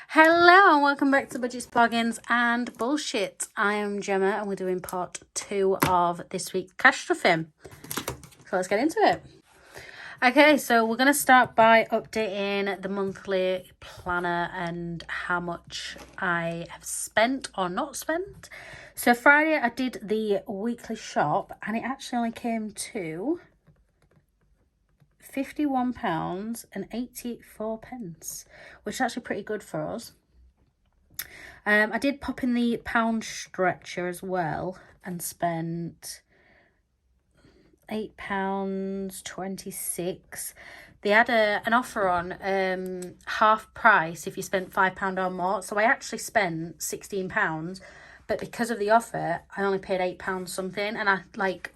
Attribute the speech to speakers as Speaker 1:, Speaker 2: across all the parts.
Speaker 1: Hello and welcome back to Budgets, Plugins and Bullshit. I am Gemma and we're doing part 2 of this week's cash stuffing. So let's get into it. Okay, so we're going to start by updating the monthly planner and how much I have spent or not spent. So Friday I did the weekly shop and it actually only came to £51.84, which is actually pretty good for us. I did pop in the pound stretcher as well and spent £8.26. They had an offer on half price if you spent £5 or more, so I actually spent £16, but because of the offer I only paid £8 something, and I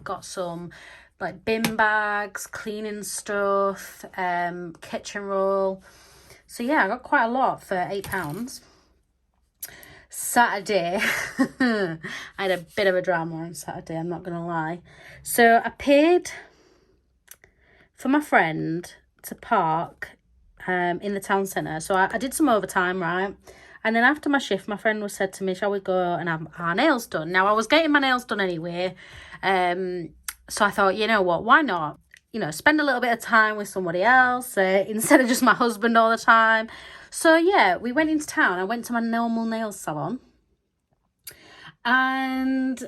Speaker 1: got some bin bags, cleaning stuff, kitchen roll. So yeah, I got quite a lot for £8. Saturday, I had a bit of a drama on Saturday, I'm not going to lie. So I paid for my friend to park in the town centre. So I did some overtime, right? And then after my shift, my friend said to me, shall we go and have our nails done? Now, I was getting my nails done anyway. So I thought, you know what, why not? You know, spend a little bit of time with somebody else instead of just my husband all the time. So yeah, we went into town. I went to my normal nail salon. And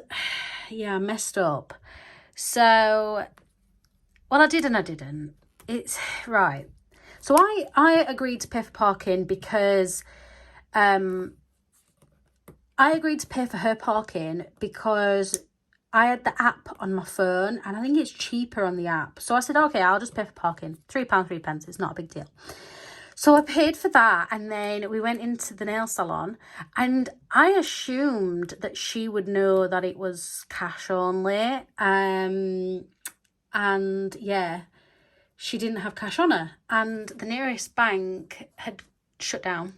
Speaker 1: yeah, I messed up. So, well, I did and I didn't. It's right. So I agreed to pay for parking because I agreed to pay for her parking because I had the app on my phone and I think it's cheaper on the app. So I said, okay, I'll just pay for parking. £3.03. It's not a big deal. So I paid for that and then we went into the nail salon and I assumed that she would know that it was cash only. And yeah, she didn't have cash on her and the nearest bank had shut down.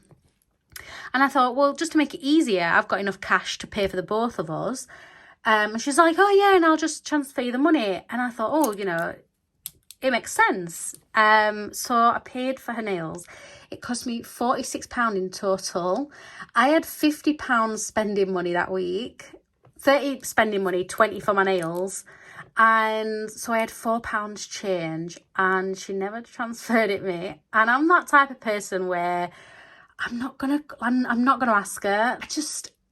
Speaker 1: And I thought, well, just to make it easier, I've got enough cash to pay for the both of us. And she's like, oh yeah, and I'll just transfer you the money. And I thought, oh, you know, it makes sense. So I paid for her nails. It cost me £46 in total. I had £50 spending money that week, 30 spending money, 20 for my nails. And so I had £4 change and she never transferred it me. And I'm that type of person where I'm not gonna ask her.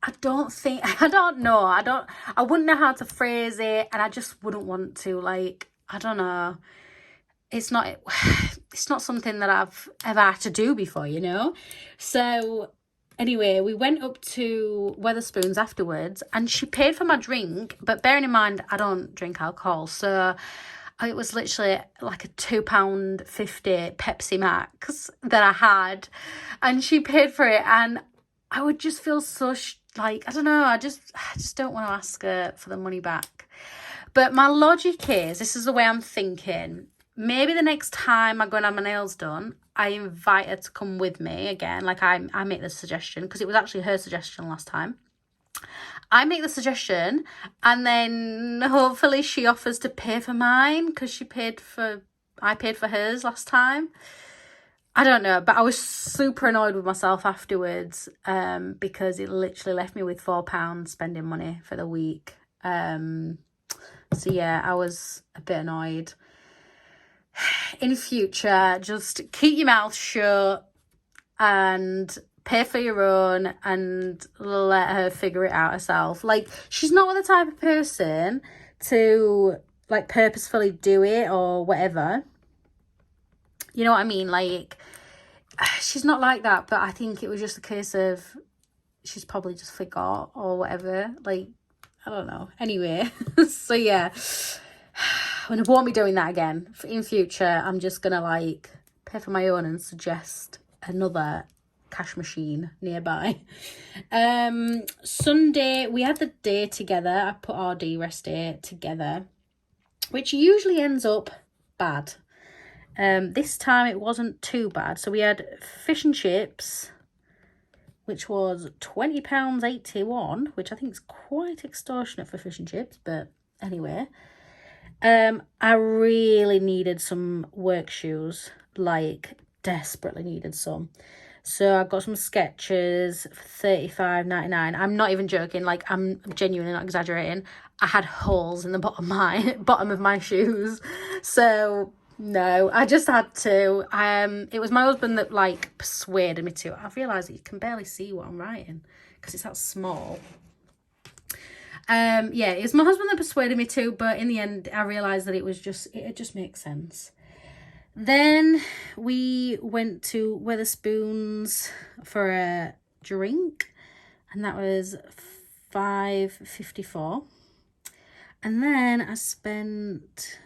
Speaker 1: I don't know. I wouldn't know how to phrase it and I just wouldn't want to, I don't know. It's not something that I've ever had to do before, you know? So anyway, we went up to Weatherspoons afterwards and she paid for my drink, but bearing in mind, I don't drink alcohol. So it was literally like a £2.50 Pepsi Max that I had and she paid for it. And I would just feel so I don't know, I just don't want to ask her for the money back. But my logic is, this is the way I'm thinking, maybe the next time I go and have my nails done, I invite her to come with me again. I make the suggestion, because it was actually her suggestion last time. I make the suggestion, and then hopefully she offers to pay for mine, because I paid for hers last time. I don't know, but I was super annoyed with myself afterwards because it literally left me with £4 spending money for the week. So yeah, I was a bit annoyed. In future, just keep your mouth shut and pay for your own and let her figure it out herself. She's not the type of person to purposefully do it or whatever. You know what I mean? She's not like that, but I think it was just a case of she's probably just forgot or whatever. I don't know. Anyway, so yeah, I won't be doing that again. In future, I'm just going to pay for my own and suggest another cash machine nearby. Sunday, we had the day together. I put our rest day together, which usually ends up bad. This time it wasn't too bad. So we had fish and chips, which was £20.81, which I think is quite extortionate for fish and chips, but anyway. I really needed some work shoes, like desperately needed some. So I got some Skechers for $35.99. I'm not even joking, like I'm genuinely not exaggerating. I had holes in the bottom of my shoes. So no, I just had to. It was my husband that like persuaded me to. I realised that you can barely see what I'm writing because it's that small. Yeah, it's my husband that persuaded me to, but in the end I realised that it just makes sense. Then we went to Weatherspoons for a drink, and that was $5.54. And then I spent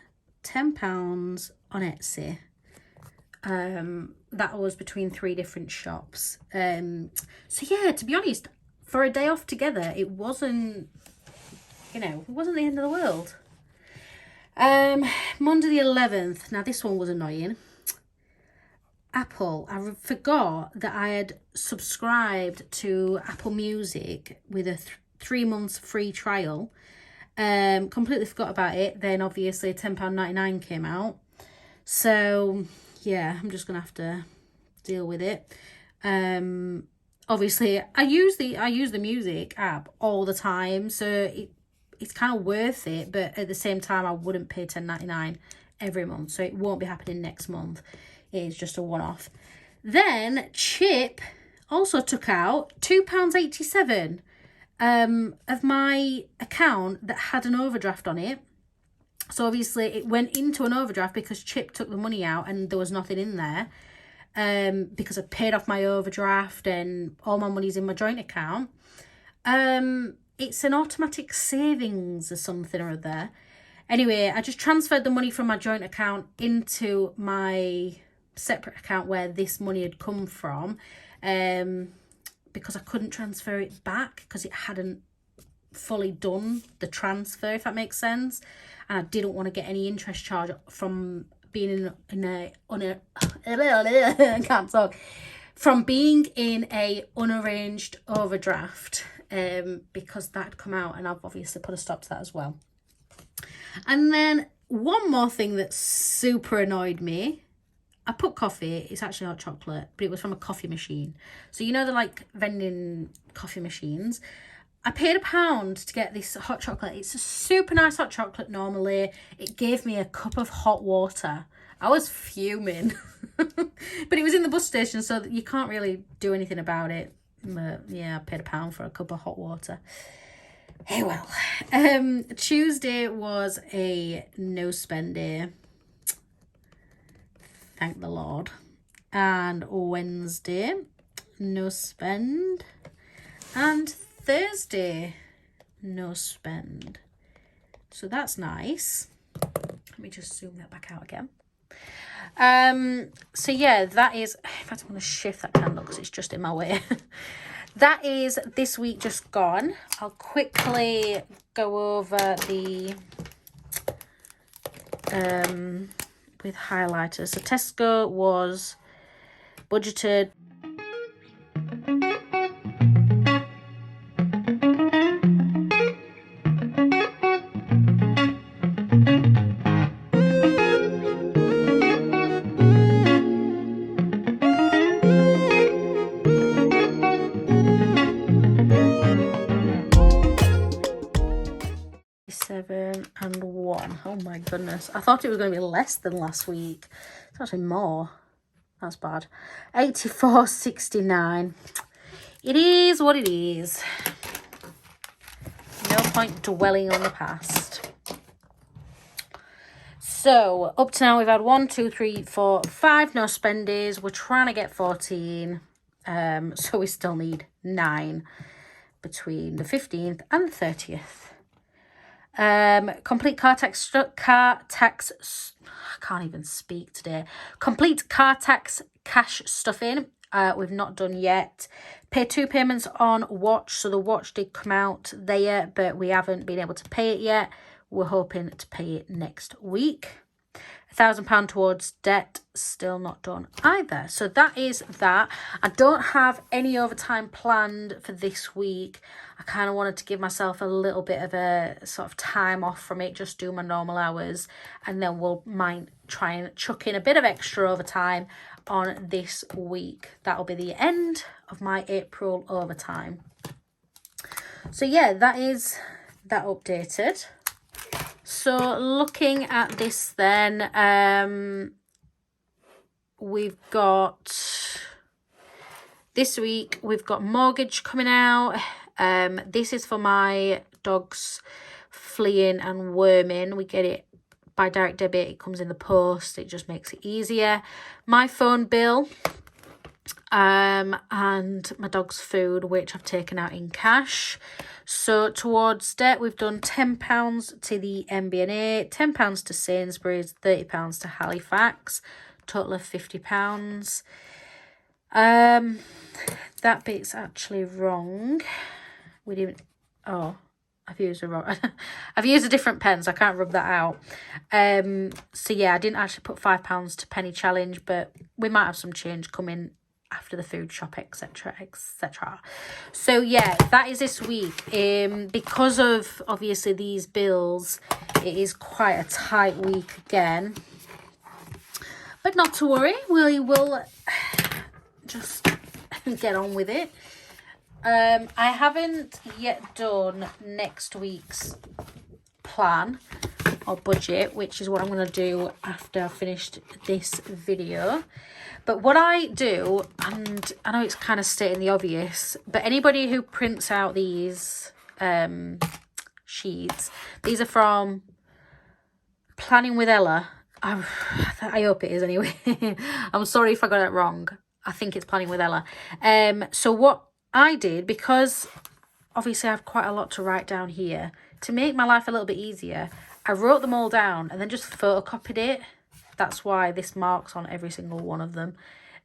Speaker 1: £10 on Etsy. That was between 3 different shops. So yeah, to be honest, for a day off together, it wasn't the end of the world. Monday the 11th. Now this one was annoying. Apple. I forgot that I had subscribed to Apple Music with a 3 months free trial. Completely forgot about it. Then obviously £10.99 came out. So yeah, I'm just gonna have to deal with it. Obviously I use the music app all the time, so it's kind of worth it, but at the same time I wouldn't pay £10.99 every month, so it won't be happening next month. It is just a one-off. Then Chip also took out £2.87 of my account that had an overdraft on it. So obviously it went into an overdraft because Chip took the money out and there was nothing in there, because I paid off my overdraft and all my money's in my joint account. It's an automatic savings or something or other. Anyway, I just transferred the money from my joint account into my separate account where this money had come from, because I couldn't transfer it back because it hadn't fully done the transfer, if that makes sense. And I didn't want to get any interest charge from being I can't talk. From being in a unarranged overdraft, because that had come out, and I've obviously put a stop to that as well. And then one more thing that super annoyed me. I put coffee, it's actually hot chocolate, but it was from a coffee machine. So you know the like vending coffee machines. I paid £1 to get this hot chocolate. It's a super nice hot chocolate normally. It gave me a cup of hot water. I was fuming. But it was in the bus station, so you can't really do anything about it. But yeah, I paid £1 for a cup of hot water. Hey, well. Tuesday was a no spend day. Thank the Lord. And Wednesday, no spend. And Thursday, no spend. So that's nice. Let me just zoom that back out again. So yeah, that is, in fact, I'm going to shift that candle because it's just in my way. That is this week just gone. I'll quickly go over the with highlighters. So Tesco was budgeted and 1. Oh my goodness. I thought it was going to be less than last week. It's actually more. That's bad. 84.69. It is what it is. No point dwelling on the past. So, up to now we've had 1, 2, 3, 4, 5 no spendies. We're trying to get 14. So we still need 9 between the 15th and the 30th. Complete car tax, I can't even speak today. Complete car tax cash stuffing, we've not done yet. Pay 2 payments on watch, so the watch did come out there, but we haven't been able to pay it yet. We're hoping to pay it next week. £1,000 towards debt, still not done either. So that is that. I don't have any overtime planned for this week. I kind of wanted to give myself a little bit of a sort of time off from it, just do my normal hours, and then we'll might try and chuck in a bit of extra overtime on this week. That'll be the end of my April overtime. So yeah, that is that updated. So looking at this then, we've got this week, we've got mortgage coming out. This is for my dog's fleeing and worming. We get it by direct debit. It comes in the post. It just makes it easier. My phone bill, and my dog's food, which I've taken out in cash. So towards debt, we've done £10 to the MBNA, £10 to Sainsbury's, £30 to Halifax, total of £50. That bit's actually wrong. We didn't, oh, I've used a wrong, I've used a different pen, so I can't rub that out. So yeah, I didn't actually put £5 to Penny Challenge, but we might have some change coming after the food shop, etc, etc. So yeah, that is this week. Because of obviously these bills, it is quite a tight week again, but not to worry, we will just get on with it. I haven't yet done next week's plan or budget, which is what I'm going to do after I've finished this video. But what I do, and I know it's kind of stating the obvious, but anybody who prints out these sheets, these are from Planning with Ella. I hope it is anyway. I'm sorry if I got it wrong. I think it's Planning with Ella. So what I did, because obviously I have quite a lot to write down here, to make my life a little bit easier, I wrote them all down and then just photocopied it. That's why this marks on every single one of them.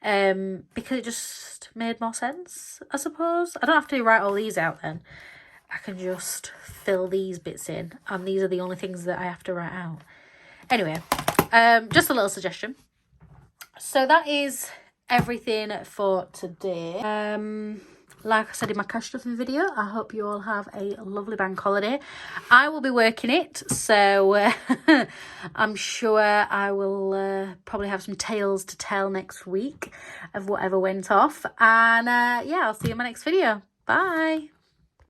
Speaker 1: Because it just made more sense, I suppose. I don't have to write all these out then. I can just fill these bits in. And these are the only things that I have to write out. Anyway, just a little suggestion. So that is everything for today. Like I said in my cash stuffing video, I hope you all have a lovely bank holiday. I will be working it, so I'm sure I will probably have some tales to tell next week of whatever went off. And yeah, I'll see you in my next video. Bye.